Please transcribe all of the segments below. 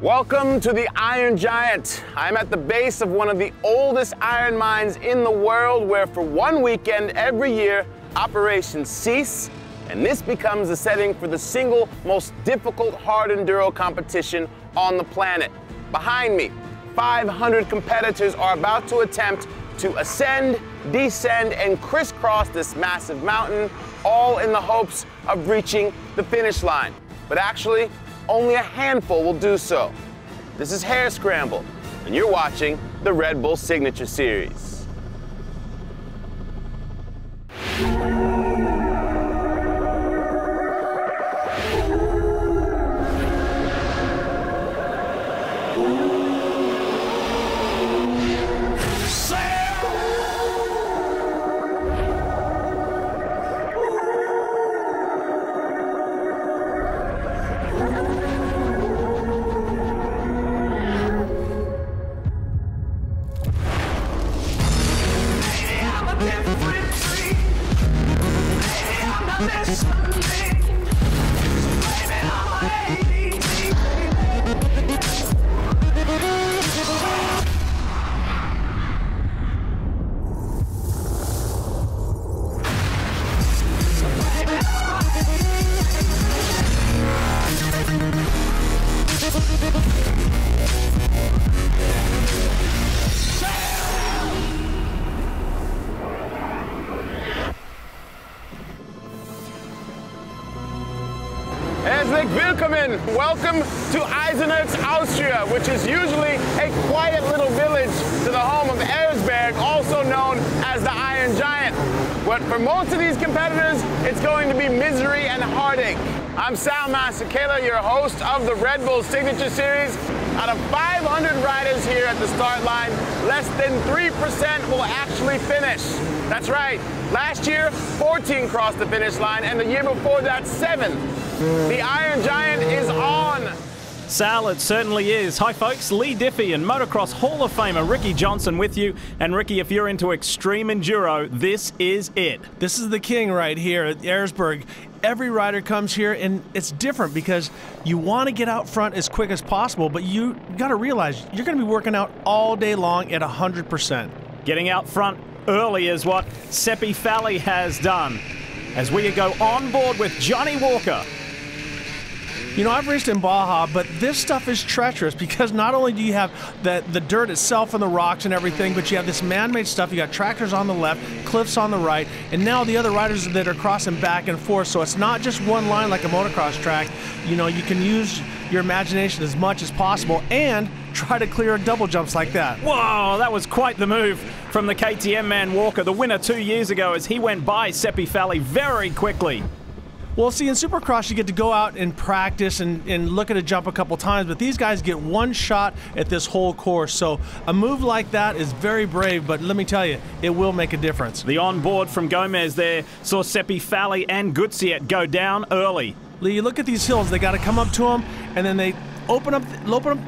Welcome to the Iron Giant. I'm at the base of one of the oldest iron mines in the world where for one weekend every year, operations cease, and this becomes the setting for the single most difficult hard enduro competition on the planet. Behind me, 500 competitors are about to attempt to ascend, descend, and crisscross this massive mountain, all in the hopes of reaching the finish line. But actually, only a handful will do so. This is Hare Scramble, and you're watching the Red Bull Signature Series. Herzlich willkommen. Welcome to Eisenerz, Austria, which is usually a quiet little village to the home of Erzberg, also known as the Iron Giant. But for most of these competitors, it's going to be misery and heartache. I'm Sal Masekela, your host of the Red Bull Signature Series. Out of 500 riders here at the start line, less than 3% will actually finish. That's right. Last year, 14 crossed the finish line, and the year before that, 7. The Iron Giant is on. Sal, it certainly is. Hi folks, Lee Diffie and Motocross Hall of Famer Ricky Johnson with you. And Ricky, if you're into extreme enduro, this is it. This is the king right here at Erzberg. Every rider comes here, and it's different because you want to get out front as quick as possible, but you got to realize you're going to be working out all day long at 100%. Getting out front early is what Seppi Fally has done. As we go on board with Johnny Walker. You know, I've raced in Baja, but this stuff is treacherous because not only do you have the dirt itself and the rocks and everything, but you have this man-made stuff. You got tractors on the left, cliffs on the right, and now the other riders that are crossing back and forth. So it's not just one line like a motocross track. You know, you can use your imagination as much as possible and try to clear double jumps like that. Whoa, that was quite the move from the KTM man Walker, the winner 2 years ago, as he went by Seppi Fally very quickly. Well, see, in Supercross, you get to go out and practice and look at a jump a couple times, but these guys get one shot at this whole course. So a move like that is very brave, but let me tell you, it will make a difference. The onboard from Gomez there saw Seppi Fally and Gutsiet go down early. Lee, you look at these hills, they got to come up to them, and then they open up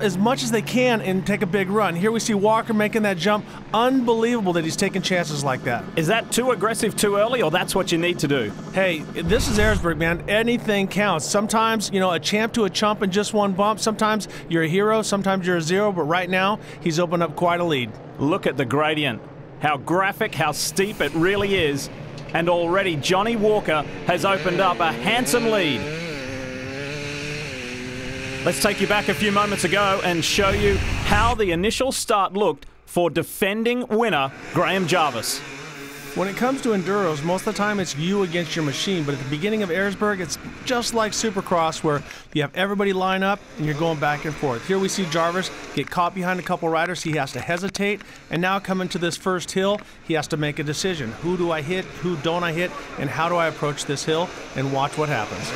as much as they can and take a big run. Here we see Walker making that jump. Unbelievable that he's taking chances like that. Is that too aggressive too early, or that's what you need to do? Hey, this is Erzberg, man. Anything counts. Sometimes, you know, a champ to a chump in just one bump. Sometimes you're a hero, sometimes you're a zero, but right now he's opened up quite a lead. Look at the gradient. How graphic, how steep it really is. And already Johnny Walker has opened up a handsome lead. Let's take you back a few moments ago and show you how the initial start looked for defending winner Graham Jarvis. When it comes to enduros, most of the time it's you against your machine, but at the beginning of Erzberg, it's just like Supercross where you have everybody line up and you're going back and forth. Here we see Jarvis get caught behind a couple riders. He has to hesitate, and now coming to this first hill, he has to make a decision. Who do I hit? Who don't I hit? And how do I approach this hill? And watch what happens.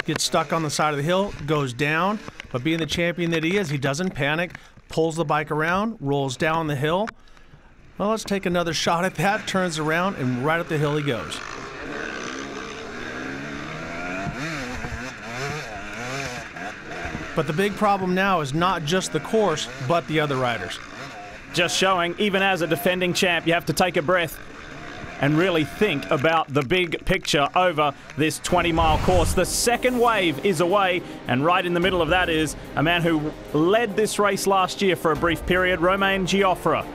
Gets stuck on the side of the hill, goes down, but being the champion that he is, he doesn't panic, pulls the bike around, rolls down the hill. Well, let's take another shot at that, turns around, and right up the hill he goes. But the big problem now is not just the course, but the other riders. Just showing, even as a defending champ, you have to take a breath. and really think about the big picture over this 20-mile course. The second wave is away, and right in the middle of that is a man who led this race last year for a brief period, Romain Giofra.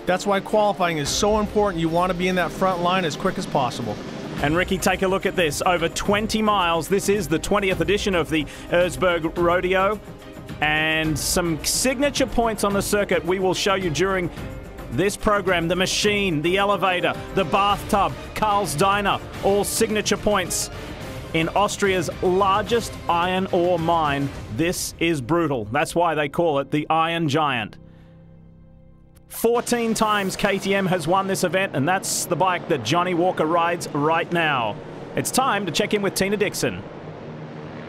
That's why qualifying is so important. You want to be in that front line as quick as possible. And Ricky, take a look at this. Over 20 miles. This is the 20th edition of the Erzberg Rodeo. And some signature points on the circuit we will show you during this program. The machine, the elevator, the bathtub, Carl's Diner, all signature points in Austria's largest iron ore mine. This is brutal. That's why they call it the Iron Giant. 14 times KTM has won this event, and that's the bike that Johnny Walker rides right now. It's time to check in with Tina Dixon.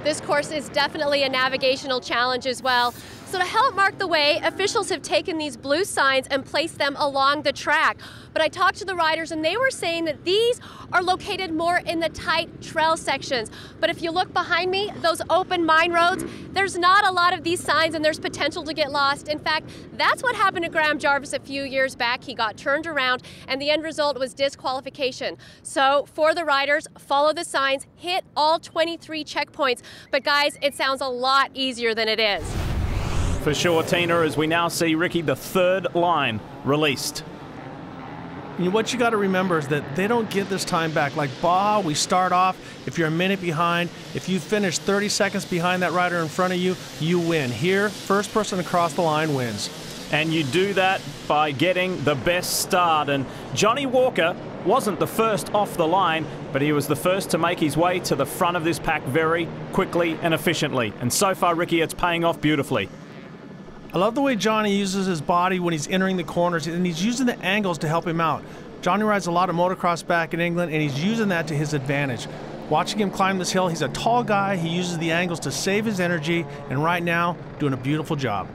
This course is definitely a navigational challenge as well. So to help mark the way, officials have taken these blue signs and placed them along the track. But I talked to the riders and they were saying that these are located more in the tight trail sections. But if you look behind me, those open mine roads, there's not a lot of these signs and there's potential to get lost. In fact, that's what happened to Graham Jarvis a few years back. He got turned around and the end result was disqualification. So for the riders, follow the signs, hit all 23 checkpoints. But guys, it sounds a lot easier than it is. For sure, Tina, as we now see, Ricky, the third line released. And what you got to remember is that they don't get this time back. Like Baja, we start off, if you're a minute behind, if you finish 30 seconds behind that rider in front of you, you win. Here, first person across the line wins. And you do that by getting the best start. And Johnny Walker wasn't the first off the line, but he was the first to make his way to the front of this pack very quickly and efficiently. And so far, Ricky, it's paying off beautifully. I love the way Johnny uses his body when he's entering the corners, and he's using the angles to help him out. Johnny rides a lot of motocross back in England, and he's using that to his advantage. Watching him climb this hill, he's a tall guy. He uses the angles to save his energy, and right now, doing a beautiful job.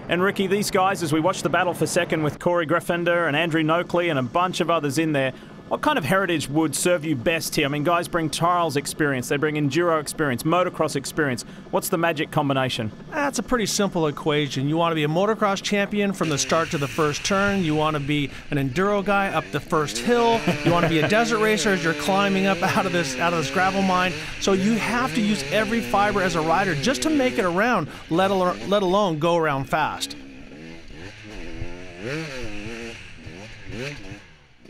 And Ricky, these guys, as we watch the battle for second with Corey Greffender and Andrew Noakley and a bunch of others in there, what kind of heritage would serve you best here? I mean, guys bring trials experience, they bring enduro experience, motocross experience. What's the magic combination? That's a pretty simple equation. You want to be a motocross champion from the start to the first turn. You want to be an enduro guy up the first hill. You want to be a desert racer as you're climbing up out of this gravel mine. So you have to use every fiber as a rider just to make it around, let alone go around fast.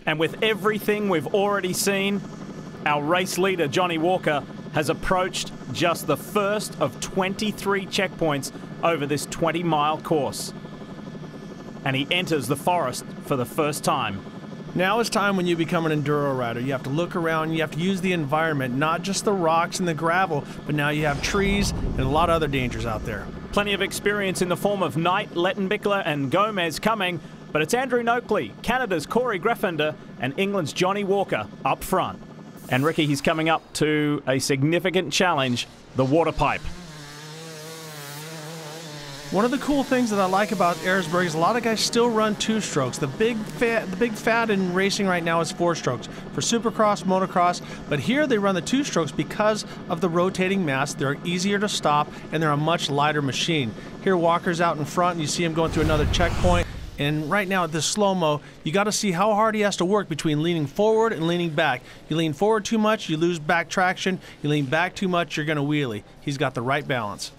And with everything we've already seen, our race leader, Johnny Walker, has approached just the first of 23 checkpoints over this 20-mile course. And he enters the forest for the first time. Now is time when you become an enduro rider. You have to look around, you have to use the environment, not just the rocks and the gravel, but now you have trees and a lot of other dangers out there. Plenty of experience in the form of Knight, Lettenbichler and Gomez coming, but it's Andrew Noakley, Canada's Corey Greffender, and England's Johnny Walker up front. And Ricky, he's coming up to a significant challenge, the water pipe. One of the cool things that I like about Erzberg is a lot of guys still run 2 strokes. The big fad in racing right now is 4 strokes for supercross, motocross, but here they run the 2 strokes because of the rotating mass. They're easier to stop and they're a much lighter machine. Here Walker's out in front and you see him going through another checkpoint. And right now at this slow-mo, you got to see how hard he has to work between leaning forward and leaning back. You lean forward too much, you lose back traction. You lean back too much, you're going to wheelie. He's got the right balance.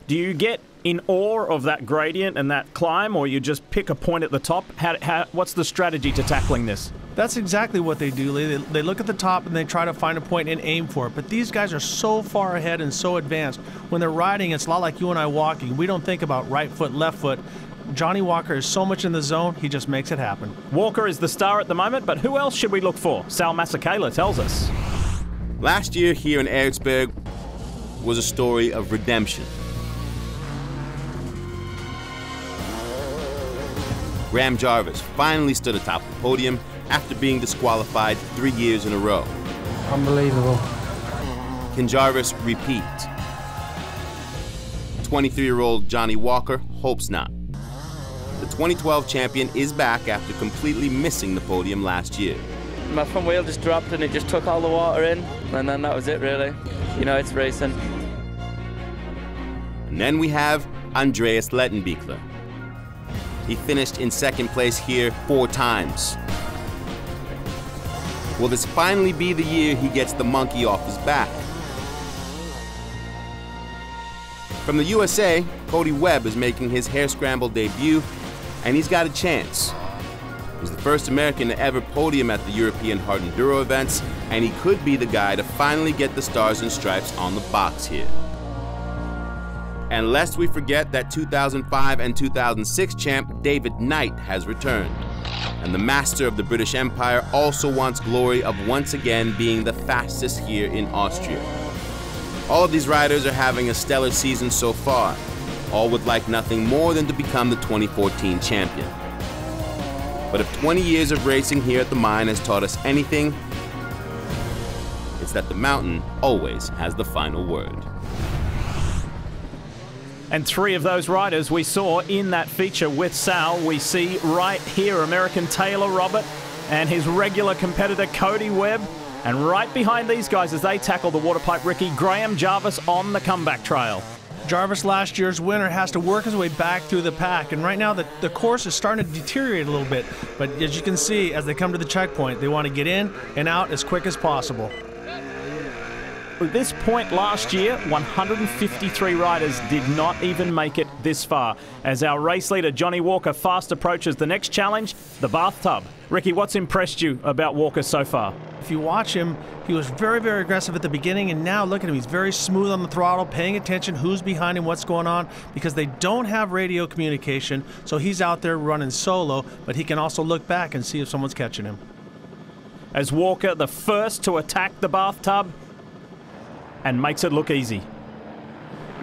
Do you get in awe of that gradient and that climb, or you just pick a point at the top? What's the strategy to tackling this? That's exactly what they do. They look at the top and they try to find a point and aim for it. But these guys are so far ahead and so advanced. When they're riding, it's a lot like you and I walking. We don't think about right foot, left foot. Johnny Walker is so much in the zone, he just makes it happen. Walker is the star at the moment, but who else should we look for? Sal Masekela tells us. Last year here in Erzberg was a story of redemption. Graham Jarvis finally stood atop the podium after being disqualified 3 years in a row. Unbelievable. Can Jarvis repeat? 23-year-old Johnny Walker hopes not. The 2012 champion is back after completely missing the podium last year. My front wheel just dropped and it just took all the water in, and then that was it really. You know, it's racing. And then we have Andreas Lettenbichler. He finished in second place here 4 times. Will this finally be the year he gets the monkey off his back? From the USA, Cody Webb is making his Hare Scramble debut, and he's got a chance. He's the first American to ever podium at the European Hard Enduro events, and he could be the guy to finally get the stars and stripes on the box here. And lest we forget that 2005 and 2006 champ David Knight has returned. And the master of the British Empire also wants glory of once again being the fastest here in Austria. All of these riders are having a stellar season so far. All would like nothing more than to become the 2014 champion. But if 20 years of racing here at the mine has taught us anything, it's that the mountain always has the final word. And three of those riders we saw in that feature with Sal. We see right here American Taylor Robert and his regular competitor Cody Webb. And right behind these guys as they tackle the waterpipe Ricky, Graham Jarvis on the comeback trail. Jarvis, last year's winner, has to work his way back through the pack, and right now the course is starting to deteriorate a little bit. But as you can see, as they come to the checkpoint, they want to get in and out as quick as possible. At this point last year, 153 riders did not even make it this far. As our race leader Johnny Walker fast approaches the next challenge, the bathtub. Ricky, what's impressed you about Walker so far? If you watch him, he was very, very aggressive at the beginning, and now look at him. He's very smooth on the throttle, paying attention who's behind him, what's going on, because they don't have radio communication, so he's out there running solo, but he can also look back and see if someone's catching him. As Walker, the first to attack the bathtub, and makes it look easy.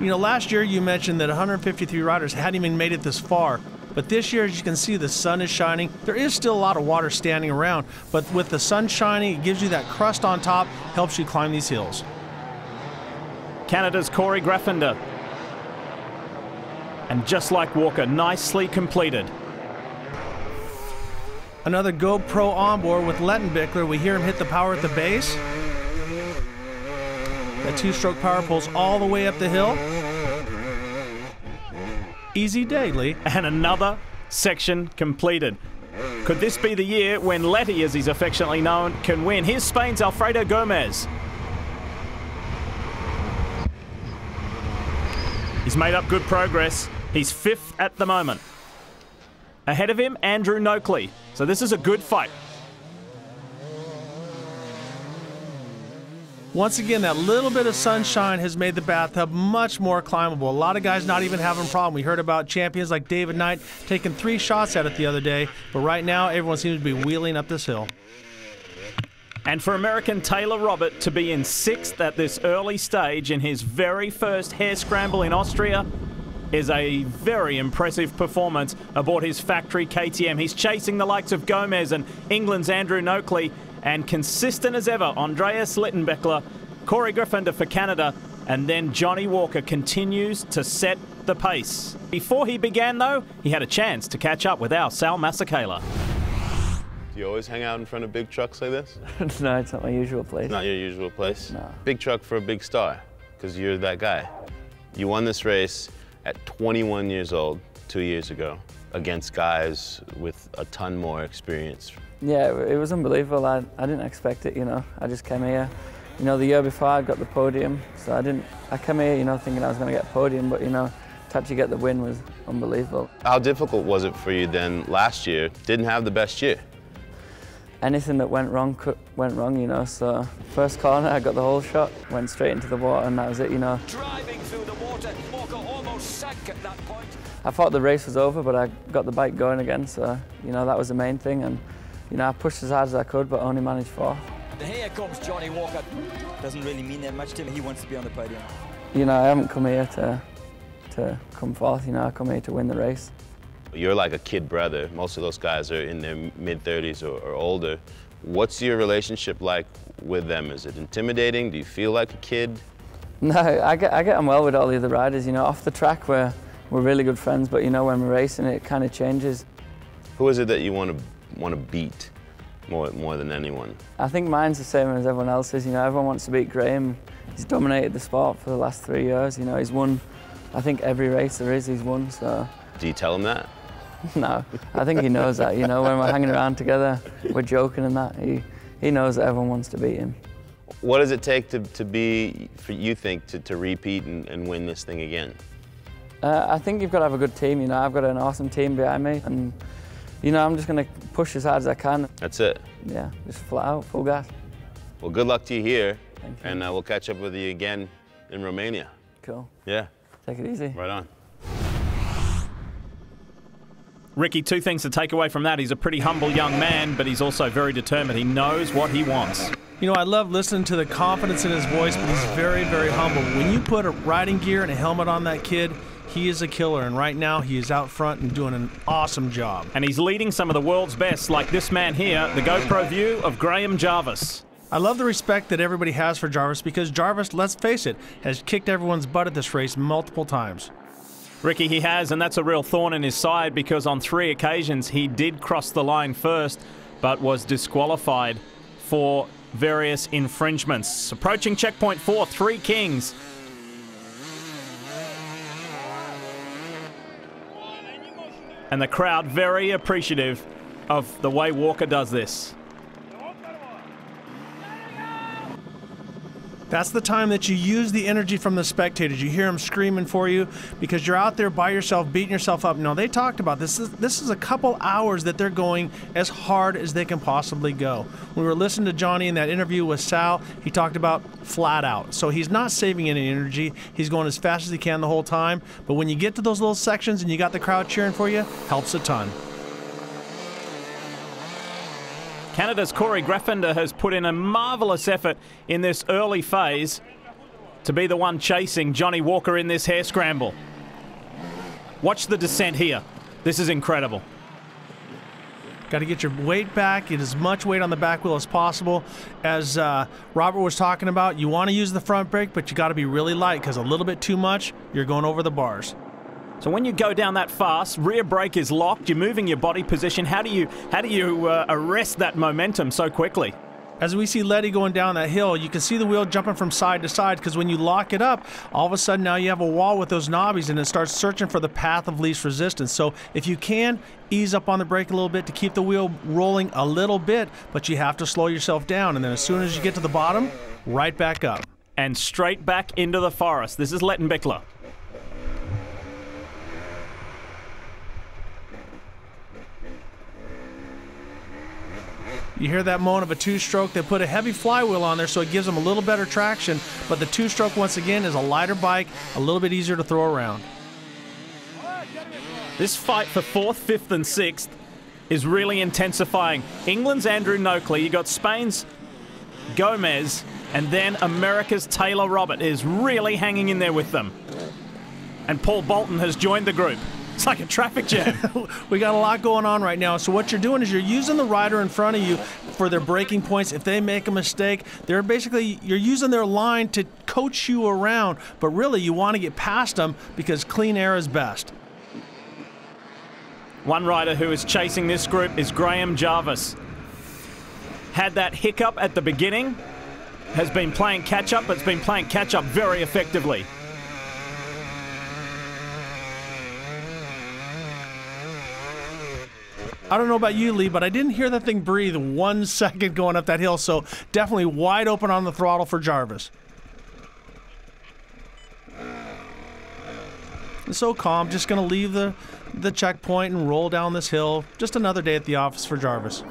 You know, last year you mentioned that 153 riders hadn't even made it this far. But this year, as you can see, the sun is shining. There is still a lot of water standing around, but with the sun shining, it gives you that crust on top, helps you climb these hills. Canada's Corey Graffender. And just like Walker, nicely completed. Another GoPro onboard with Lettenbichler. We hear him hit the power at the base. That two-stroke power pulls all the way up the hill. Easy daily. And another section completed. Could this be the year when Letty, as he's affectionately known, can win? Here's Spain's Alfredo Gomez. He's made up good progress. He's fifth at the moment. Ahead of him, Andrew Noakley. So this is a good fight. Once again, that little bit of sunshine has made the bathtub much more climbable. A lot of guys not even having a problem. We heard about champions like David Knight taking 3 shots at it the other day, but right now everyone seems to be wheeling up this hill. And for American Taylor Robert to be in 6th at this early stage in his very first Hare Scramble in Austria is a very impressive performance aboard his factory KTM. He's chasing the likes of Gomez and England's Andrew Noakley, and consistent as ever, Andreas Littenbeckler, Corey Graffender for Canada, and then Johnny Walker continues to set the pace. Before he began, though, he had a chance to catch up with our Sal Masekela. Do you always hang out in front of big trucks like this? No, it's not my usual place. Not your usual place? No. Big truck for a big star, because you're that guy. You won this race at 21 years old 2 years ago against guys with a ton more experience. Yeah, it was unbelievable. I didn't expect it, you know. I just came here. You know, the year before I got the podium, so I came here, you know, thinking I was going to get a podium, but, you know, to actually get the win was unbelievable. How difficult was it for you then last year? Didn't have the best year. Anything that went wrong, you know, so first corner I got the whole shot, went straight into the water, and that was it, you know. Driving through the water, Walker almost sank at that point. I thought the race was over, but I got the bike going again, so, you know, that was the main thing, and, you know, I pushed as hard as I could, but only managed 4th. Here comes Johnny Walker. Doesn't really mean that much to him. He wants to be on the podium. You know, I haven't come here to come 4th, you know, I come here to win the race. You're like a kid brother. Most of those guys are in their mid-30s or older. What's your relationship like with them? Is it intimidating? Do you feel like a kid? No, I get on well with all the other riders. You know, off the track we're really good friends, but you know, when we're racing it kind of changes. Who is it that you want to beat more than anyone? I think mine's the same as everyone else's. You know, everyone wants to beat Graham. He's dominated the sport for the last 3 years. You know, he's won, I think every race there is, he's won, so. Do you tell him that? No, I think he knows that, you know, when we're hanging around together, we're joking and that. He he knows that everyone wants to beat him. What does it take to be, for you think, to repeat and win this thing again? I think you've got to have a good team, you know. I've got an awesome team behind me, and, you know, I'm just going to push as hard as I can. That's it? Yeah, just flat out, full gas. Well, good luck to you here. Thank you. And we'll catch up with you again in Romania. Cool. Yeah. Take it easy. Right on. Ricky, two things to take away from that. He's a pretty humble young man, but he's also very determined. He knows what he wants. You know, I love listening to the confidence in his voice, but he's very, very humble. When you put a riding gear and a helmet on that kid, he is a killer, and right now he is out front and doing an awesome job. And he's leading some of the world's best, like this man here, the GoPro view of Graham Jarvis. I love the respect that everybody has for Jarvis, because Jarvis, let's face it, has kicked everyone's butt at this race multiple times. Ricky, he has, and that's a real thorn in his side, because on 3 occasions he did cross the line first, but was disqualified for various infringements. Approaching checkpoint 4, 3 Kings. And the crowd very appreciative of the way Walker does this. That's the time that you use the energy from the spectators. You hear them screaming for you because you're out there by yourself, beating yourself up. Now, they talked about this. This is a couple hours that they're going as hard as they can possibly go. When we were listening to Johnny in that interview with Sal, he talked about flat out. So he's not saving any energy. He's going as fast as he can the whole time. But when you get to those little sections and you got the crowd cheering for you, helps a ton. Canada's Corey Graffender has put in a marvellous effort in this early phase to be the one chasing Johnny Walker in this hare scramble. Watch the descent here. This is incredible. Got to get your weight back, get as much weight on the back wheel as possible. As Robert was talking about, you want to use the front brake, but you got to be really light, because a little bit too much, you're going over the bars. So when you go down that fast, rear brake is locked, you're moving your body position. How do you arrest that momentum so quickly? As we see Letty going down that hill, you can see the wheel jumping from side to side, because when you lock it up, all of a sudden now you have a wall with those knobbies, and it starts searching for the path of least resistance. So if you can, ease up on the brake a little bit to keep the wheel rolling a little bit, but you have to slow yourself down. And then as soon as you get to the bottom, right back up. And straight back into the forest. This is Lettenbichler. You hear that moan of a two-stroke. They put a heavy flywheel on there, so it gives them a little better traction, but the two-stroke, once again, is a lighter bike, a little bit easier to throw around. This fight for 4th, 5th and 6th is really intensifying. England's Andrew Noakley, you got Spain's Gomez, and then America's Taylor Robert is really hanging in there with them. And Paul Bolton has joined the group. It's like a traffic jam. We got a lot going on right now. So what you're doing is you're using the rider in front of you for their braking points. If they make a mistake, you're using their line to coach you around. But really, you want to get past them, because clean air is best. One rider who is chasing this group is Graham Jarvis. Had that hiccup at the beginning, has been playing catch-up, but it's been playing catch-up very effectively. I don't know about you, Lee, but I didn't hear that thing breathe 1 second going up that hill, so definitely wide open on the throttle for Jarvis. So calm, just going to leave the checkpoint and roll down this hill. Just another day at the office for Jarvis.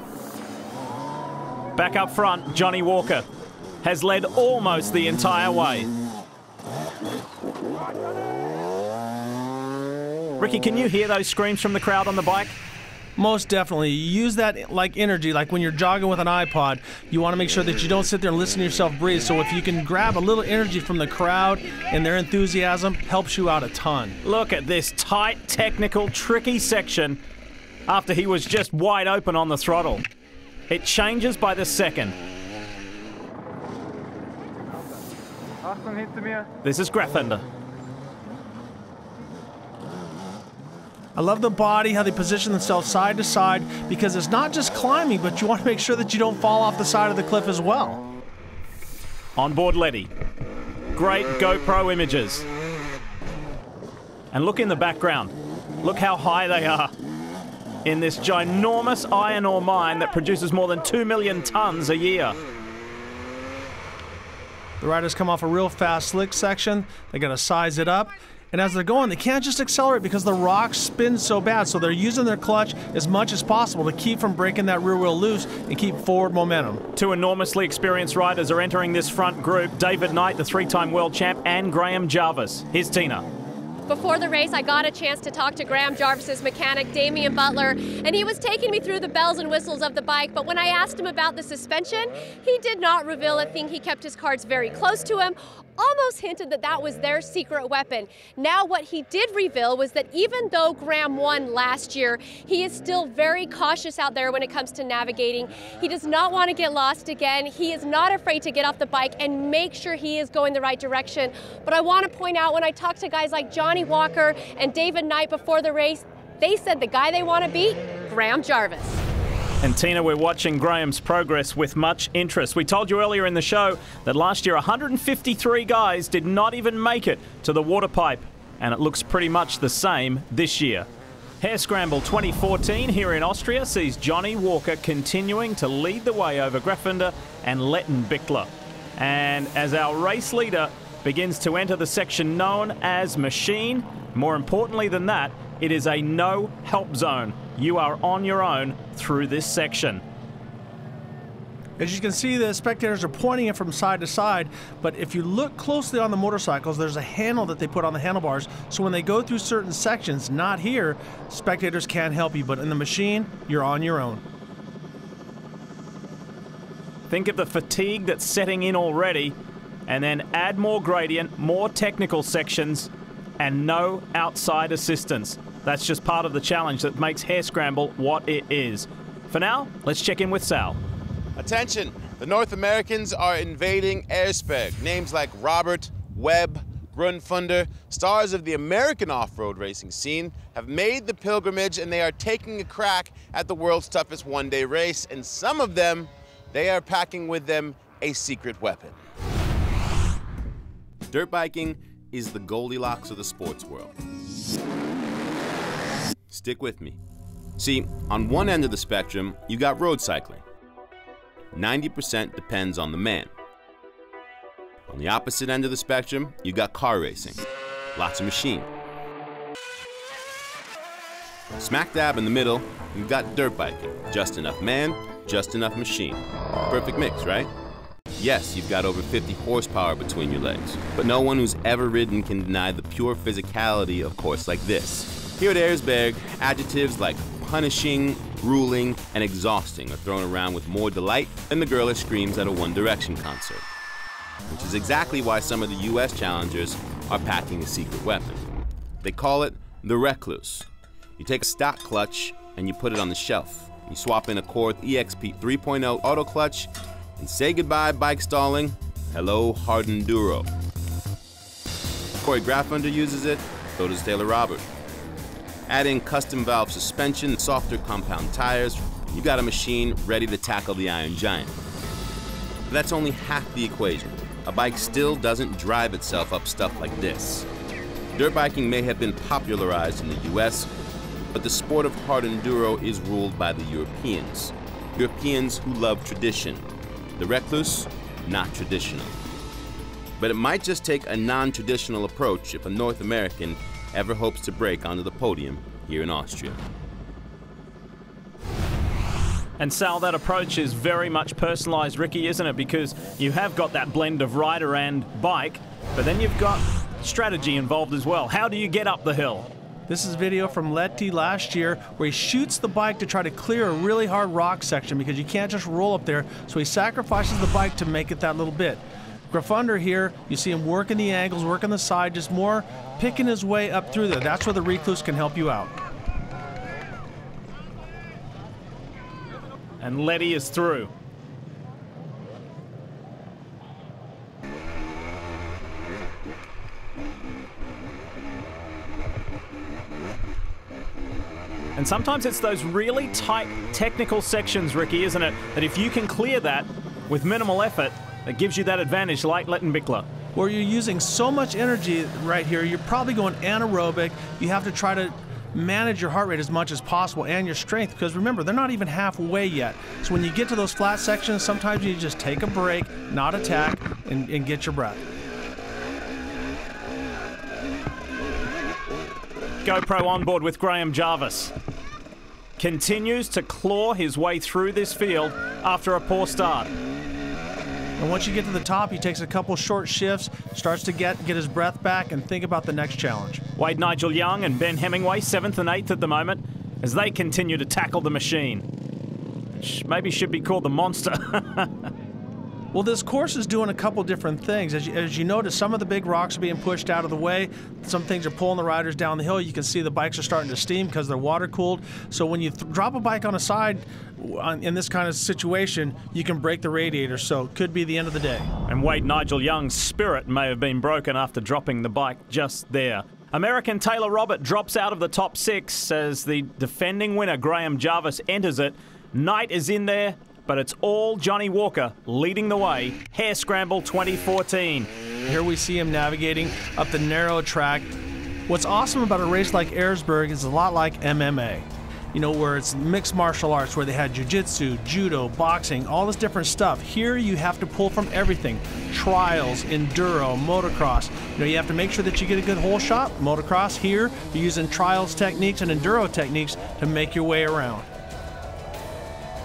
Back up front, Johnny Walker has led almost the entire way. Ricky, can you hear those screams from the crowd on the bike? Most definitely. You use that like energy, like when you're jogging with an iPod. You want to make sure that you don't sit there and listen to yourself breathe. So if you can grab a little energy from the crowd and their enthusiasm, helps you out a ton. Look at this tight, technical, tricky section after he was just wide open on the throttle. It changes by the second. This is Graffender. I love the body, how they position themselves side to side, because it's not just climbing, but you want to make sure that you don't fall off the side of the cliff as well. On board Letty. Great GoPro images. And look in the background. Look how high they are. in this ginormous iron ore mine that produces more than 2 million tons a year. The riders come off a real fast slick section. They got to size it up. And as they're going, they can't just accelerate because the rocks spin so bad. So they're using their clutch as much as possible to keep from breaking that rear wheel loose and keep forward momentum. Two enormously experienced riders are entering this front group. David Knight, the three-time world champ, and Graham Jarvis. Here's Tina. Before the race, I got a chance to talk to Graham Jarvis's mechanic, Damian Butler, and he was taking me through the bells and whistles of the bike, but when I asked him about the suspension, he did not reveal a thing. He kept his cards very close to him, almost hinted that that was their secret weapon. Now what he did reveal was that even though Graham won last year, he is still very cautious out there when it comes to navigating. He does not want to get lost again. He is not afraid to get off the bike and make sure he is going the right direction. But I want to point out, when I talked to guys like Johnny Walker and David Knight before the race, they said the guy they want to beat, Graham Jarvis. And Tina, we're watching Graham's progress with much interest. We told you earlier in the show that last year 153 guys did not even make it to the water pipe, and it looks pretty much the same this year. Hare Scramble 2014 here in Austria sees Johnny Walker continuing to lead the way over Graffinder and Lettenbichler. And as our race leader begins to enter the section known as Machine, more importantly than that, it is a no help zone. You are on your own through this section. As you can see, the spectators are pointing it from side to side, but if you look closely on the motorcycles, there's a handle that they put on the handlebars, so when they go through certain sections, not here, spectators can't help you, but in the Machine, you're on your own. Think of the fatigue that's setting in already, and then add more gradient, more technical sections, and no outside assistance. That's just part of the challenge that makes Hare Scramble what it is. For now, let's check in with Sal. Attention, the North Americans are invading Erzberg. Names like Robert, Webb, Grunfunder, stars of the American off-road racing scene, have made the pilgrimage, and they are taking a crack at the world's toughest one-day race. And some of them, they are packing with them a secret weapon. Dirt biking is the Goldilocks of the sports world. Stick with me. See, on one end of the spectrum, you got road cycling. 90% depends on the man. On the opposite end of the spectrum, you got car racing. Lots of machine. Smack dab in the middle, you've got dirt biking. Just enough man, just enough machine. Perfect mix, right? Yes, you've got over 50 horsepower between your legs, but no one who's ever ridden can deny the pure physicality of a course like this. Here at Erzberg, adjectives like punishing, grueling, and exhausting are thrown around with more delight than the girlish screams at a One Direction concert. Which is exactly why some of the US challengers are packing a secret weapon. They call it the Recluse. You take a stock clutch and you put it on the shelf. You swap in a Core EXP 3.0 auto clutch and say goodbye bike stalling, hello hard enduro. Corey Graffunder uses it, so does Taylor Robert. Add in custom valve suspension, softer compound tires, you got a machine ready to tackle the Iron Giant. But that's only half the equation. A bike still doesn't drive itself up stuff like this. Dirt biking may have been popularized in the US, but the sport of hard enduro is ruled by the Europeans. Europeans who love tradition. The Recluse, not traditional. But it might just take a non-traditional approach if a North American ever hopes to break onto the podium here in Austria. And Sal, that approach is very much personalized, Ricky, isn't it? Because you have got that blend of rider and bike, but then you've got strategy involved as well. How do you get up the hill? This is video from Letty last year where he shoots the bike to try to clear a really hard rock section because you can't just roll up there, so he sacrifices the bike to make it that little bit. Graffunder here, you see him working the angles, working the side, just more picking his way up through there. That's where the Recluse can help you out. And Letty is through. And sometimes it's those really tight technical sections, Ricky, isn't it? That if you can clear that with minimal effort, it gives you that advantage like Lettenbichler. Where you're using so much energy right here, you're probably going anaerobic. You have to try to manage your heart rate as much as possible and your strength, because remember, they're not even halfway yet. So when you get to those flat sections, sometimes you just take a break, not attack, and get your breath. GoPro on board with Graham Jarvis. Continues to claw his way through this field after a poor start. And once you get to the top, he takes a couple short shifts, starts to get his breath back, and think about the next challenge. Wade Nigel Young and Ben Hemingway, 7th and 8th at the moment, as they continue to tackle the machine, which maybe should be called the monster. Well, this course is doing a couple different things. As you notice, some of the big rocks are being pushed out of the way. Some things are pulling the riders down the hill. You can see the bikes are starting to steam because they're water cooled. So when you drop a bike on a side in this kind of situation, you can break the radiator. So it could be the end of the day. And Wade Nigel Young's spirit may have been broken after dropping the bike just there. American Taylor Robert drops out of the top 6 as the defending winner Graham Jarvis enters it. Knight is in there, but it's all Johnny Walker leading the way. Hare Scramble 2014. Here we see him navigating up the narrow track. What's awesome about a race like Erzberg is a lot like MMA. You know, where it's mixed martial arts, where they had jiu-jitsu, judo, boxing, all this different stuff. Here you have to pull from everything. Trials, enduro, motocross. You know, you have to make sure that you get a good hole shot. Motocross, here you're using trials techniques and enduro techniques to make your way around.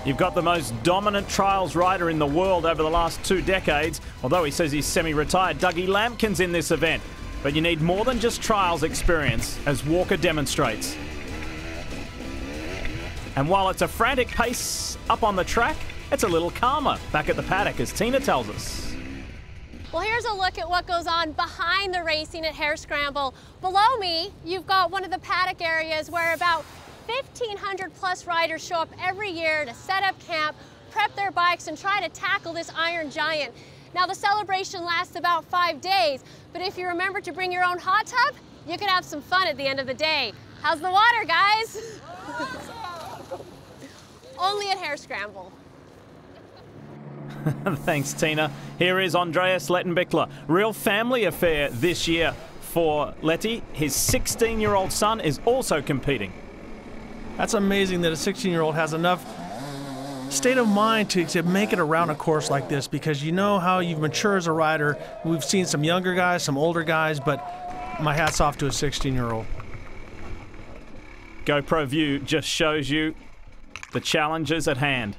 You've got the most dominant trials rider in the world over the last 2 decades, although he says he's semi-retired. Dougie Lampkin's in this event, but you need more than just trials experience, as Walker demonstrates. And while it's a frantic pace up on the track, it's a little calmer back at the paddock, as Tina tells us. Well, here's a look at what goes on behind the racing at Hare Scramble. Below me, you've got one of the paddock areas where about 1,500 plus riders show up every year to set up camp, prep their bikes, and try to tackle this iron giant. Now, the celebration lasts about 5 days, but if you remember to bring your own hot tub, you can have some fun at the end of the day. How's the water, guys? Only at Hare Scramble. Thanks, Tina. Here is Andreas Lettenbichler. Real family affair this year for Letty. His 16-year-old son is also competing. That's amazing that a 16-year-old has enough state of mind to make it around a course like this, because you know how you mature as a rider. We've seen some younger guys, some older guys, but my hat's off to a 16-year-old. GoPro view just shows you the challenges at hand.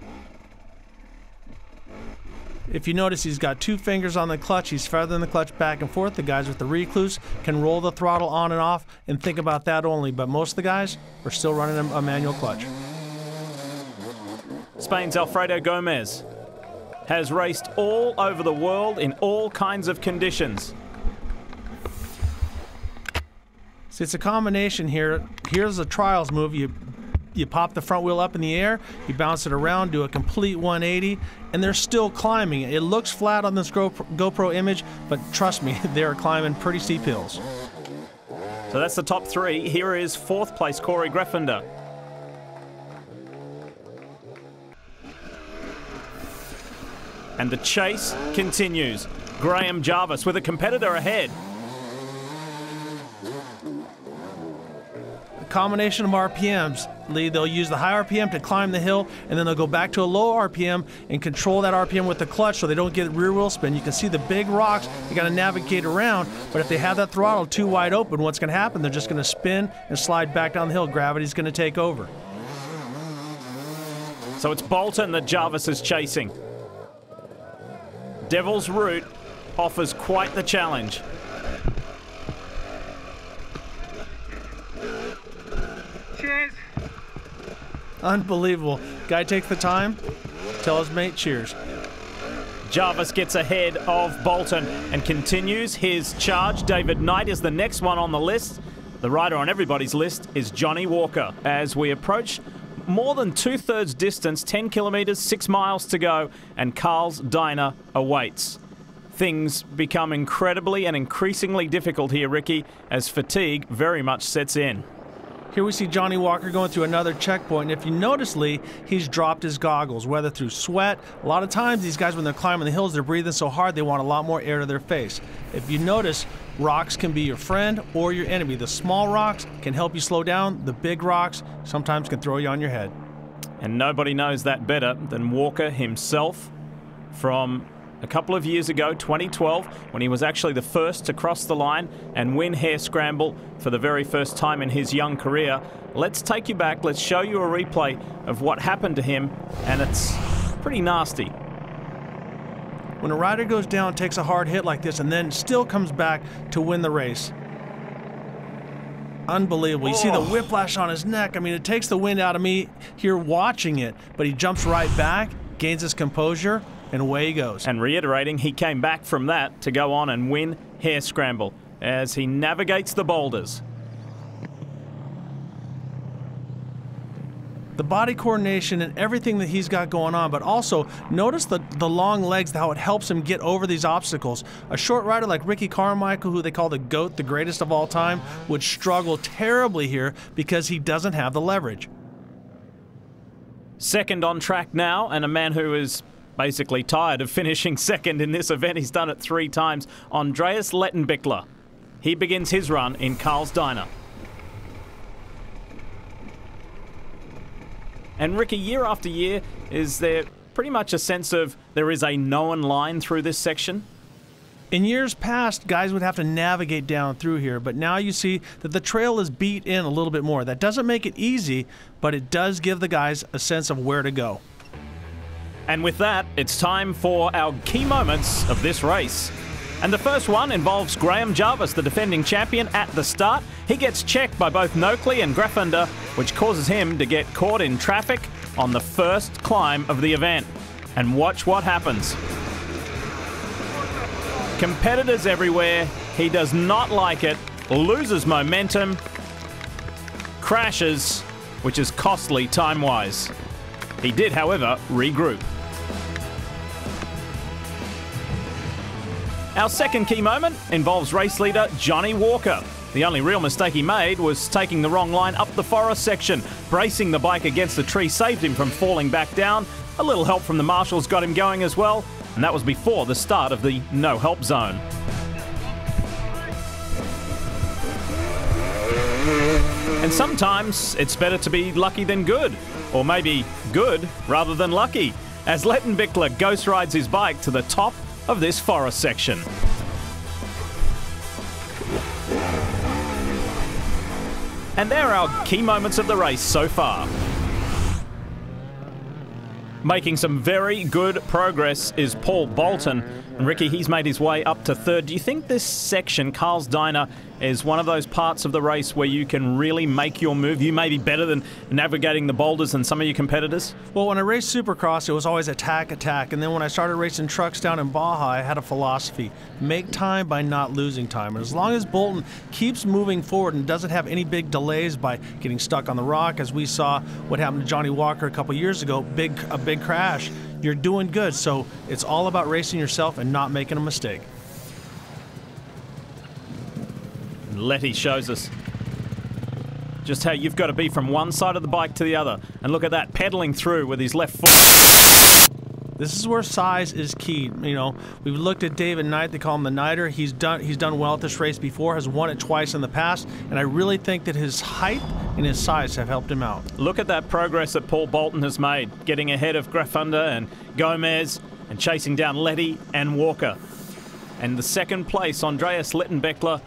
If you notice, he's got 2 fingers on the clutch. He's feathering the clutch back and forth. The guys with the recluse can roll the throttle on and off and think about that only, but most of the guys are still running a manual clutch. Spain's Alfredo Gomez has raced all over the world in all kinds of conditions. See, it's a combination here. Here's a trials move. You pop the front wheel up in the air, you bounce it around, do a complete 180, and they're still climbing. It looks flat on this GoPro image, but trust me, they're climbing pretty steep hills. So that's the top 3. Here is 4th place Corey Greffender. And the chase continues. Graham Jarvis with a competitor ahead. Combination of RPMs. They'll use the high RPM to climb the hill, and then they'll go back to a low RPM and control that RPM with the clutch so they don't get rear wheel spin. You can see the big rocks you got to navigate around, but if they have that throttle too wide open, what's going to happen? They're just going to spin and slide back down the hill. Gravity's going to take over. So it's Bolton that Jarvis is chasing. Devil's Route offers quite the challenge. Cheers. Unbelievable. Guy takes the time, tell his mate cheers. Jarvis gets ahead of Bolton and continues his charge. David Knight is the next one on the list. The rider on everybody's list is Johnny Walker. As we approach more than 2/3 distance, 10 kilometers, 6 miles to go, and Carl's Diner awaits. Things become incredibly and increasingly difficult here, Ricky, as fatigue very much sets in. Here we see Johnny Walker going through another checkpoint. And if you notice, Lee, he's dropped his goggles, whether through sweat. A lot of times, these guys, when they're climbing the hills, they're breathing so hard, they want a lot more air to their face. If you notice, rocks can be your friend or your enemy. The small rocks can help you slow down. The big rocks sometimes can throw you on your head. And nobody knows that better than Walker himself from a couple of years ago, 2012, when he was actually the first to cross the line and win Hare Scramble for the very first time in his young career. Let's take you back. Let's show you a replay of what happened to him, and it's pretty nasty. When a rider goes down, takes a hard hit like this, and then still comes back to win the race. Unbelievable. You see the whiplash on his neck. I mean, it takes the wind out of me here watching it, but he jumps right back, gains his composure, and away he goes. And reiterating, he came back from that to go on and win Hare Scramble as he navigates the boulders. The body coordination and everything that he's got going on, but also notice the long legs, how it helps him get over these obstacles. A short rider like Ricky Carmichael, who they call the GOAT, the greatest of all time, would struggle terribly here because he doesn't have the leverage. Second on track now, and a man who is basically tired of finishing second in this event. He's done it 3 times. Andreas Lettenbichler. He begins his run in Carl's Diner. And Ricky, year after year, is there pretty much a sense of there is a known line through this section? In years past, guys would have to navigate down through here, but now you see that the trail is beat in a little bit more. That doesn't make it easy, but it does give the guys a sense of where to go. And with that, it's time for our key moments of this race. And the first one involves Graham Jarvis, the defending champion, at the start. He gets checked by both Noakley and Graffunder, which causes him to get caught in traffic on the first climb of the event. And watch what happens. Competitors everywhere. He does not like it, loses momentum, crashes, which is costly time-wise. He did, however, regroup. Our second key moment involves race leader Johnny Walker. The only real mistake he made was taking the wrong line up the forest section. Bracing the bike against the tree saved him from falling back down. A little help from the marshals got him going as well, and that was before the start of the no-help zone. And sometimes it's better to be lucky than good, or maybe good rather than lucky, as Lettenbichler ghost rides his bike to the top of this forest section. And there are our key moments of the race so far. Making some very good progress is Paul Bolton. And Ricky, he's made his way up to third. Do you think this section, Carl's Diner, is one of those parts of the race where you can really make your move? You may be better than navigating the boulders than some of your competitors? Well, when I raced Supercross, it was always attack, attack. And then when I started racing trucks down in Baja, I had a philosophy: make time by not losing time. And as long as Bolton keeps moving forward and doesn't have any big delays by getting stuck on the rock, as we saw what happened to Johnny Walker a couple years ago, a big crash, you're doing good. So it's all about racing yourself and not making a mistake. Letty shows us just how you've got to be from one side of the bike to the other. And look at that, pedaling through with his left foot. This is where size is key. You know, we've looked at David Knight. They call him the Nighter. He's done well at this race before, has won it twice in the past, and I really think that his height and his size have helped him out. Look at that progress that Paul Bolton has made, getting ahead of Graffunder and Gomez and chasing down Letty and Walker. And the second place, Andreas Lettenbichler,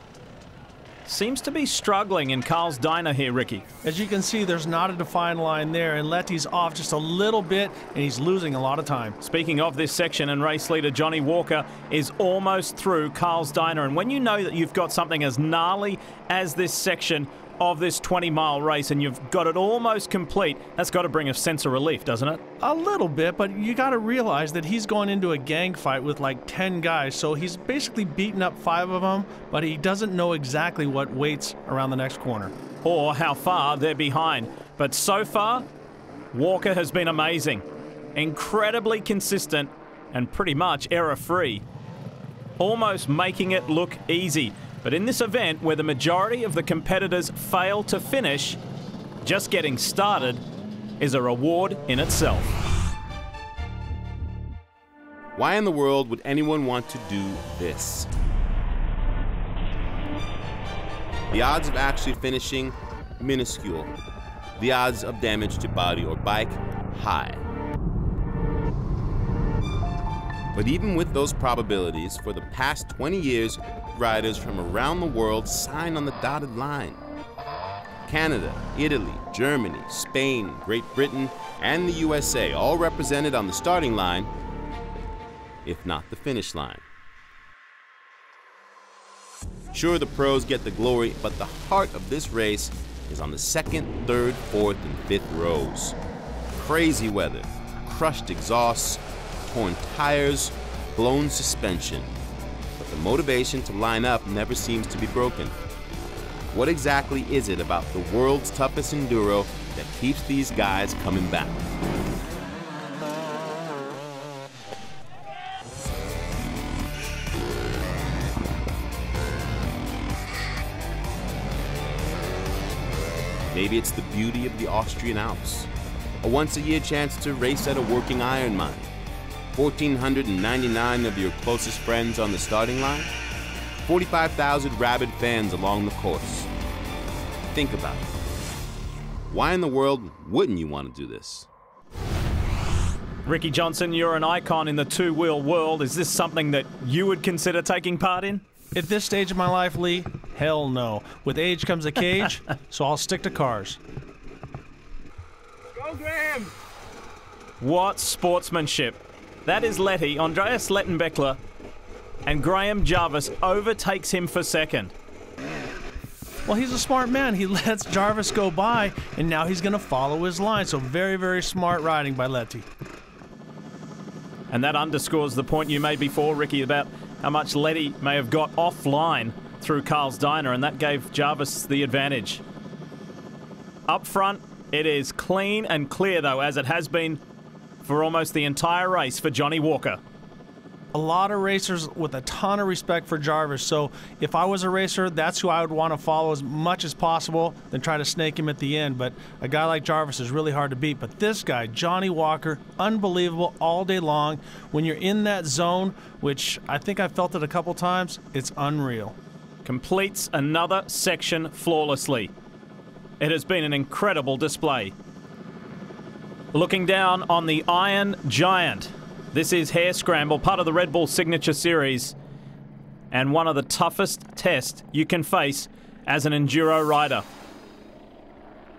seems to be struggling in Carl's Diner here, Ricky. As you can see, there's not a defined line there, and Letty's off just a little bit, and he's losing a lot of time. Speaking of this section, and race leader Johnny Walker is almost through Carl's Diner, and when you know that you've got something as gnarly as this section of this 20-mile race and you've got it almost complete, that's got to bring a sense of relief, doesn't it? A little bit, but you got to realize that he's going into a gang fight with like 10 guys, so he's basically beaten up 5 of them, but he doesn't know exactly what waits around the next corner. Or how far they're behind. But so far, Walker has been amazing. Incredibly consistent and pretty much error-free. Almost making it look easy. But in this event, where the majority of the competitors fail to finish, Just getting started is a reward in itself. Why in the world would anyone want to do this? The odds of actually finishing, minuscule. The odds of damage to body or bike, high. But even with those probabilities, for the past 20 years, riders from around the world sign on the dotted line. Canada, Italy, Germany, Spain, Great Britain, and the USA all represented on the starting line, if not the finish line. Sure, the pros get the glory, but the heart of this race is on the second, third, fourth, and fifth rows. Crazy weather, crushed exhausts, torn tires, blown suspension. But the motivation to line up never seems to be broken. What exactly is it about the world's toughest enduro that keeps these guys coming back? Maybe it's the beauty of the Austrian Alps, a once-a-year chance to race at a working iron mine, 1,499 of your closest friends on the starting line, 45,000 rabid fans along the course. Think about it. Why in the world wouldn't you want to do this? Ricky Johnson, you're an icon in the two-wheel world. Is this something that you would consider taking part in? At this stage of my life, Lee, hell no. With age comes a cage, so I'll stick to cars. Go, Graham! What sportsmanship. That is Letty, Andreas Lettenbeckler, and Graham Jarvis overtakes him for second. Well, he's a smart man. He lets Jarvis go by, and now he's going to follow his line. So very, very smart riding by Letty. And that underscores the point you made before, Ricky, about how much Letty may have got offline through Carl's Diner, and that gave Jarvis the advantage. Up front, it is clean and clear, though, as it has been for almost the entire race for Johnny Walker. A lot of racers with a ton of respect for Jarvis, so if I was a racer, that's who I would want to follow as much as possible, then try to snake him at the end. But a guy like Jarvis is really hard to beat. But this guy, Johnny Walker, unbelievable all day long. When you're in that zone, which I think I felt it a couple times, it's unreal. Completes another section flawlessly. It has been an incredible display. Looking down on the Iron Giant. This is Hare Scramble, part of the Red Bull Signature Series, and one of the toughest tests you can face as an enduro rider.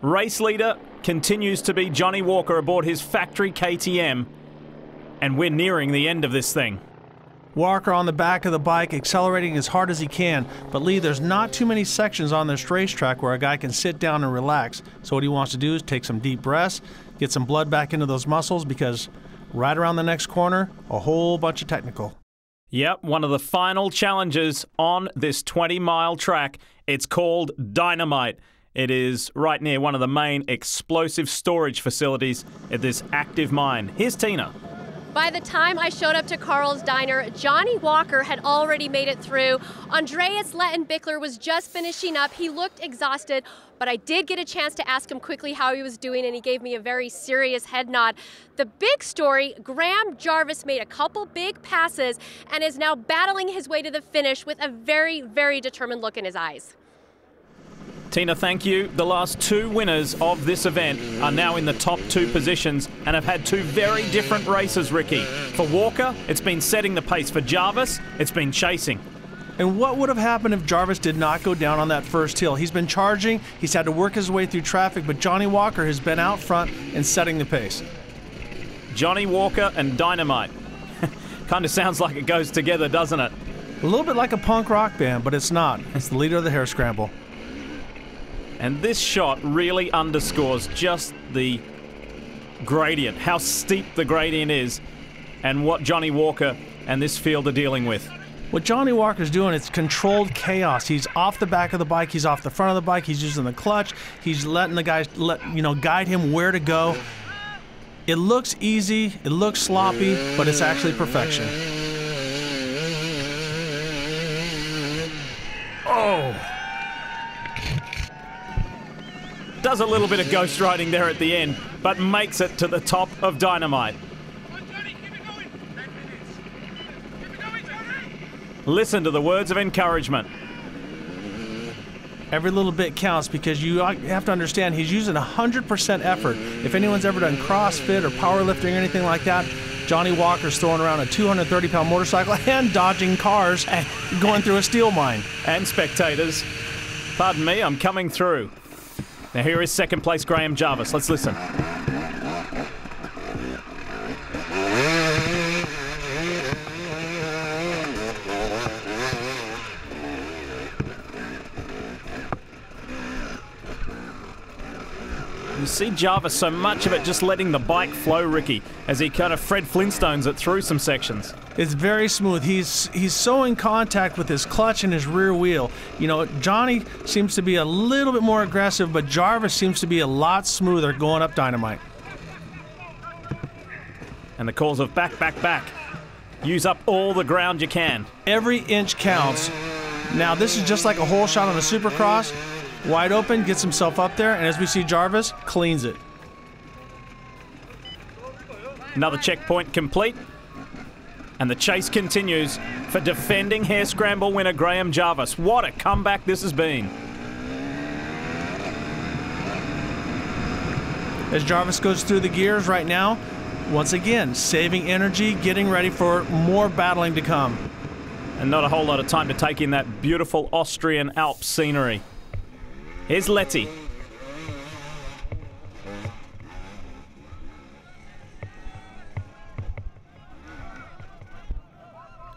Race leader continues to be Johnny Walker aboard his factory KTM, and we're nearing the end of this thing. Walker on the back of the bike, accelerating as hard as he can. But Lee, there's not too many sections on this racetrack where a guy can sit down and relax. So what he wants to do is take some deep breaths, get some blood back into those muscles, because right around the next corner, a whole bunch of technical. Yep, one of the final challenges on this 20-mile track. It's called Dynamite. It is right near one of the main explosive storage facilities at this active mine. Here's Tina. By the time I showed up to Carl's Diner, Johnny Walker had already made it through. Andreas Lettenbeckler was just finishing up. He looked exhausted, but I did get a chance to ask him quickly how he was doing, and he gave me a very serious head nod. The big story, Graham Jarvis made a couple big passes and is now battling his way to the finish with a very, very determined look in his eyes. Tina, thank you. The last two winners of this event are now in the top two positions and have had two very different races, Ricky. For Walker, it's been setting the pace. For Jarvis, it's been chasing. And what would have happened if Jarvis did not go down on that first hill? He's been charging, he's had to work his way through traffic, but Johnny Walker has been out front and setting the pace. Johnny Walker and Dynamite. Kind of sounds like it goes together, doesn't it? A little bit like a punk rock band, but it's not. It's the leader of the Hare Scramble. And this shot really underscores just the gradient, how steep the gradient is, and what Johnny Walker and this field are dealing with. What Johnny Walker's doing, it's controlled chaos. He's off the back of the bike, he's off the front of the bike, he's using the clutch, he's letting the guys guide him where to go. It looks easy, it looks sloppy, but it's actually perfection. Oh! does a little bit of ghost riding there at the end, but makes it to the top of Dynamite. Listen to the words of encouragement. Every little bit counts because you have to understand he's using 100% effort. If anyone's ever done CrossFit or powerlifting or anything like that, Johnny Walker's throwing around a 230-pound motorcycle and dodging cars and going through a steel mine. And spectators, pardon me, I'm coming through. Now here is second place Graham Jarvis. Let's listen. You see Jarvis, so much of it just letting the bike flow, Ricky, as he kind of Fred Flintstones it through some sections. It's very smooth. He's so in contact with his clutch and his rear wheel. You know, Johnny seems to be a little bit more aggressive, but Jarvis seems to be a lot smoother going up Dynamite. And the calls of back, back, back. Use up all the ground you can. Every inch counts. Now, this is just like a hole shot on a Supercross. Wide open, gets himself up there, and as we see Jarvis, cleans it. Another checkpoint complete. And the chase continues for defending Hare Scramble winner Graham Jarvis. What a comeback this has been. As Jarvis goes through the gears right now, once again, saving energy, getting ready for more battling to come. And not a whole lot of time to take in that beautiful Austrian Alps scenery. Here's Letty.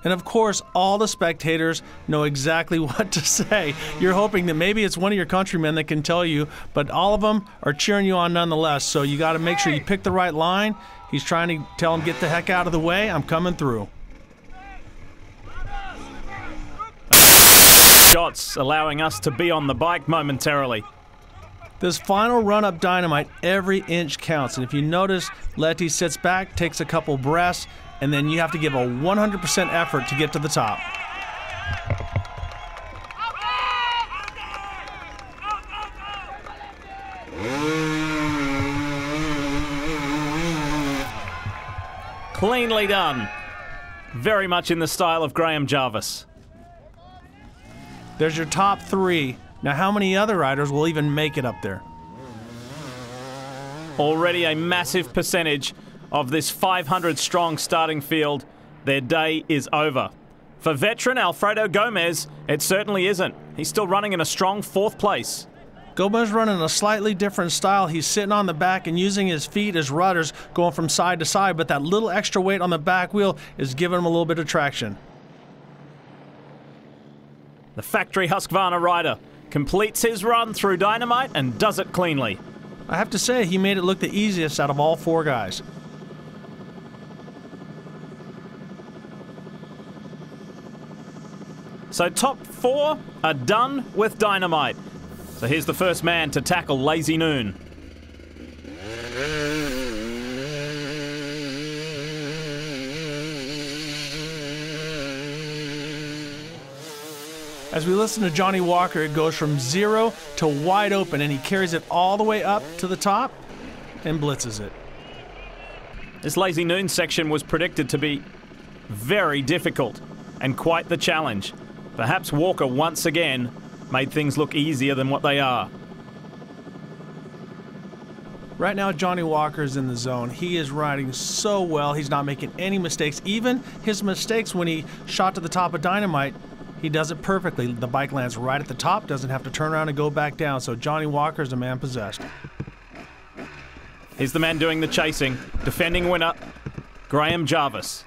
And of course, all the spectators know exactly what to say. You're hoping that maybe it's one of your countrymen that can tell you, but all of them are cheering you on nonetheless. So you got to make sure you pick the right line. He's trying to tell him, get the heck out of the way. I'm coming through. Shots allowing us to be on the bike momentarily. This final run up Dynamite, every inch counts. And if you notice, Letty sits back, takes a couple breaths, and then you have to give a 100% effort to get to the top. Cleanly done. Very much in the style of Graham Jarvis. There's your top three. Now, how many other riders will even make it up there? Already a massive percentage of this 500-strong starting field, their day is over. For veteran Alfredo Gomez, it certainly isn't. He's still running in a strong 4th place. Gomez running a slightly different style. He's sitting on the back and using his feet as rudders, going from side to side, but that little extra weight on the back wheel is giving him a little bit of traction. The factory Husqvarna rider completes his run through Dynamite and does it cleanly. I have to say, he made it look the easiest out of all 4 guys. So top 4 are done with Dynamite. So here's the first man to tackle Lazy Noon. As we listen to Johnny Walker, it goes from 0 to wide open, and he carries it all the way up to the top and blitzes it. This Lazy Noon section was predicted to be very difficult and quite the challenge. Perhaps Walker once again made things look easier than what they are. Right now, Johnny Walker is in the zone. He is riding so well. He's not making any mistakes. Even his mistakes when he shot to the top of Dynamite, he does it perfectly. The bike lands right at the top, doesn't have to turn around and go back down. So Johnny Walker is a man possessed. Here's the man doing the chasing, defending winner, Graham Jarvis.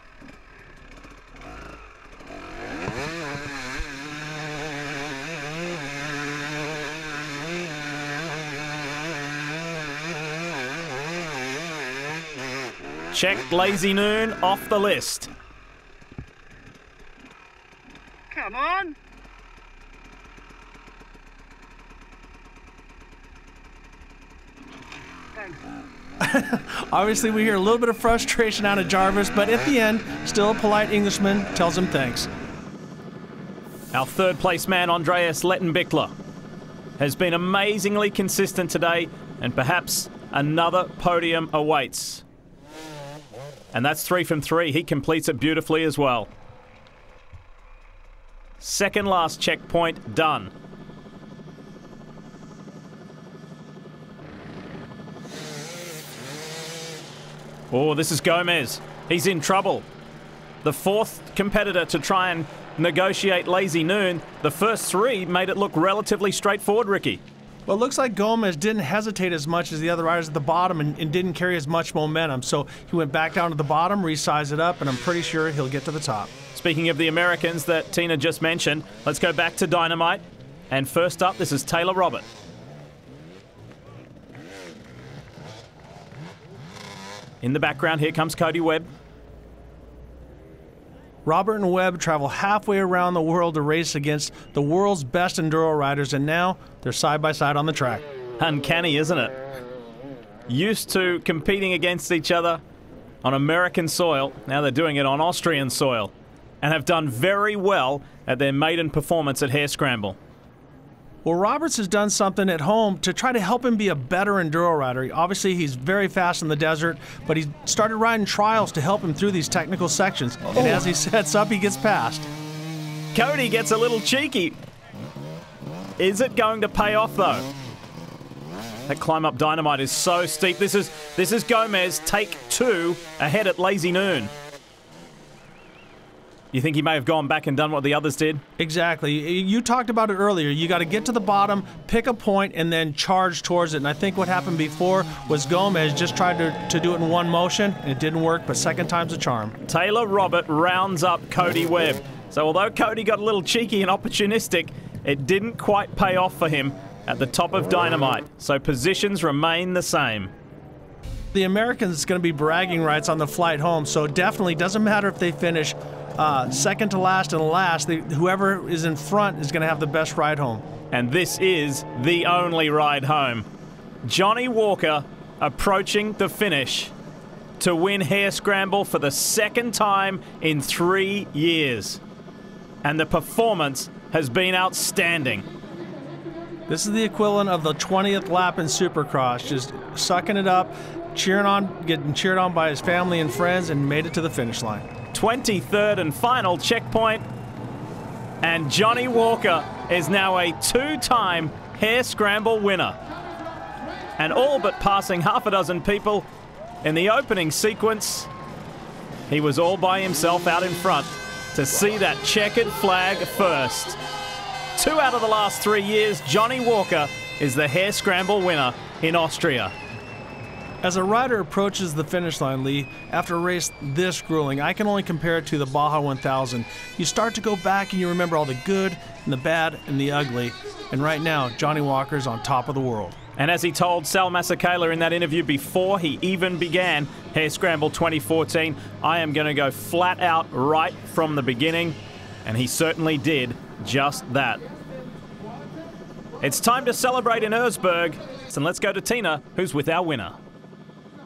Check Lazy Noon off the list. Come on. Obviously, we hear a little bit of frustration out of Jarvis, but at the end, still a polite Englishman tells him thanks. Our 3rd place man, Andreas Lettenbichler. has been amazingly consistent today, and perhaps another podium awaits. And that's 3 from 3. He completes it beautifully as well. Second last checkpoint done. Oh, this is Gomez. He's in trouble. The fourth competitor to try and negotiate Lazy Noon. The first 3 made it look relatively straightforward, Ricky. Well, it looks like Gomez didn't hesitate as much as the other riders at the bottom and didn't carry as much momentum. So he went back down to the bottom, resized it up, and I'm pretty sure he'll get to the top. Speaking of the Americans that Tina just mentioned, let's go back to Dynamite. And first up, this is Taylor Robert. In the background, here comes Cody Webb. Robert and Webb travel halfway around the world to race against the world's best enduro riders, and now they're side by side on the track. Uncanny, isn't it? Used to competing against each other on American soil, now they're doing it on Austrian soil, and have done very well at their maiden performance at Hare Scramble. Well, Roberts has done something at home to try to help him be a better enduro rider. Obviously, he's very fast in the desert, but he started riding trials to help him through these technical sections. And as he sets up, he gets past. Cody gets a little cheeky. Is it going to pay off, though? That climb up Dynamite is so steep. This is Gomez, take 2 ahead at Lazy Noon. You think he may have gone back and done what the others did? Exactly. You talked about it earlier. You got to get to the bottom, pick a point, and then charge towards it. And I think what happened before was Gomez just tried to do it in one motion, and it didn't work, but second time's a charm. Taylor Robert rounds up Cody Webb. So although Cody got a little cheeky and opportunistic, it didn't quite pay off for him at the top of Dynamite. So positions remain the same. The Americans is going to be bragging rights on the flight home, so it definitely doesn't matter if they finish second to last and last. Whoever is in front is going to have the best ride home. And this is the only ride home. Johnny Walker approaching the finish to win Hare Scramble for the second time in 3 years. And the performance has been outstanding. This is the equivalent of the 20th lap in Supercross, just sucking it up, cheering on, getting cheered on by his family and friends, and made it to the finish line. 23rd and final checkpoint, and Johnny Walker is now a 2-time Hare Scramble winner, and all but passing half a dozen people in the opening sequence. He was all by himself out in front to see that checkered flag first. 2 out of the last 3 years, Johnny Walker is the Hare Scramble winner in Austria. As a rider approaches the finish line, Lee, after a race this grueling, I can only compare it to the Baja 1000. You start to go back and you remember all the good and the bad and the ugly. And right now, Johnny Walker's on top of the world. And as he told Sal Masekela in that interview before he even began Hare Scramble 2014, I am going to go flat out right from the beginning. And he certainly did just that. It's time to celebrate in Erzberg. So let's go to Tina, who's with our winner.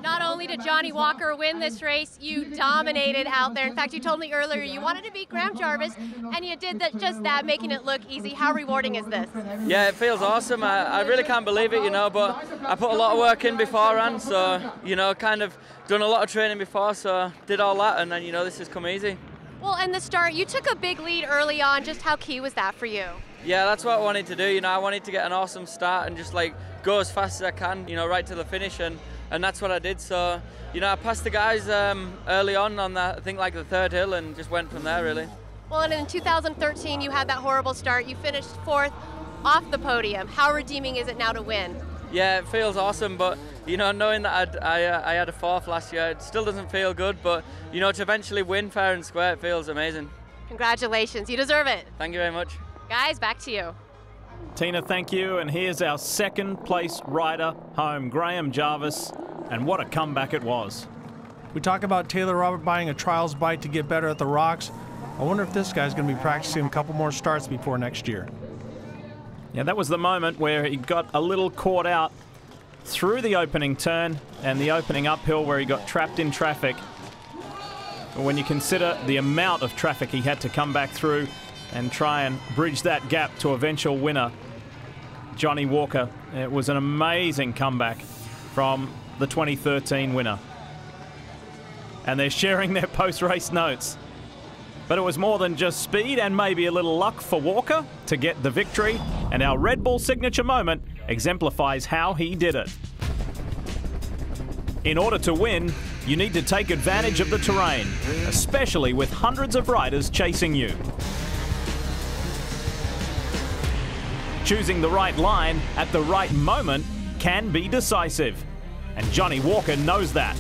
Not only did Johnny Walker win this race, you dominated out there. In fact, you told me earlier you wanted to beat Graham Jarvis, and you did just that, making it look easy. How rewarding is this? Yeah, it feels awesome. I really can't believe it, you know, but I put a lot of work in beforehand, so, you know, kind of done a lot of training before, so did all that, and then, you know, this has come easy. Well, in the start, you took a big lead early on. Just how key was that for you? Yeah, that's what I wanted to do. You know, I wanted to get an awesome start and just, like, go as fast as I can, you know, right to the finish, and that's what I did. So, you know, I passed the guys early on that, I think like the 3rd hill, and just went from there, really. Well, and in 2013, you had that horrible start. You finished 4th off the podium. How redeeming is it now to win? Yeah, it feels awesome, but, you know, knowing that I had a 4th last year, it still doesn't feel good, but, you know, to eventually win fair and square, it feels amazing. Congratulations. You deserve it. Thank you very much. Guys, back to you. Tina, thank you. And here's our 2nd place rider home, Graham Jarvis. And what a comeback it was. We talk about Taylor Robert buying a trials bike to get better at the rocks. I wonder if this guy's going to be practicing a couple more starts before next year. Yeah, that was the moment where he got a little caught out through the opening turn and the opening uphill where he got trapped in traffic. But when you consider the amount of traffic he had to come back through and try and bridge that gap to eventual winner Johnny Walker. It was an amazing comeback from the 2013 winner. And they're sharing their post-race notes. But it was more than just speed and maybe a little luck for Walker to get the victory, and our Red Bull signature moment exemplifies how he did it. In order to win, you need to take advantage of the terrain, especially with hundreds of riders chasing you. Choosing the right line at the right moment can be decisive, and Johnny Walker knows that.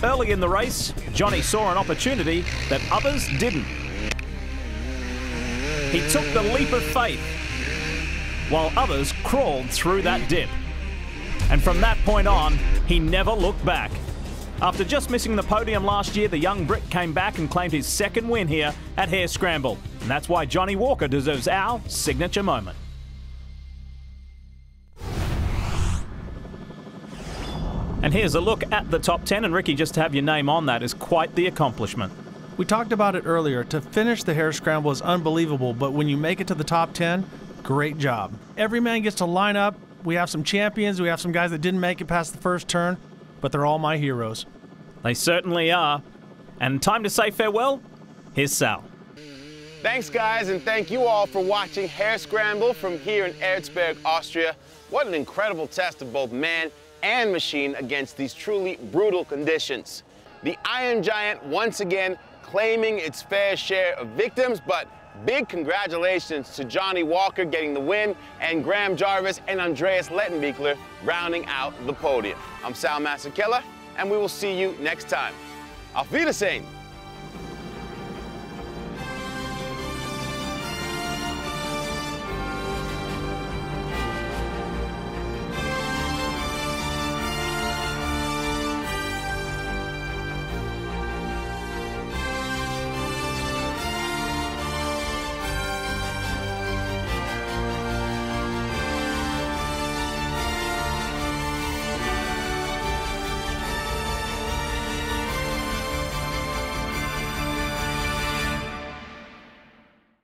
Early in the race, Johnny saw an opportunity that others didn't. He took the leap of faith, while others crawled through that dip. And from that point on, he never looked back. After just missing the podium last year, the young Brit came back and claimed his second win here at Hare Scramble. And that's why Johnny Walker deserves our signature moment. And here's a look at the top 10, and Ricky, just to have your name on that is quite the accomplishment. We talked about it earlier. To finish the Hare Scramble is unbelievable, but when you make it to the top 10, great job. Every man gets to line up. We have some champions. We have some guys that didn't make it past the first turn, but they're all my heroes. They certainly are. And time to say farewell. Here's Sal. Thanks, guys, and thank you all for watching Hare Scramble from here in Erzberg, Austria. What an incredible test of both man and machine against these truly brutal conditions. The Iron Giant once again claiming its fair share of victims, but big congratulations to Johnny Walker getting the win, and Graham Jarvis and Andreas Lettenbichler rounding out the podium. I'm Sal Masekela, and we will see you next time. Auf Wiedersehen!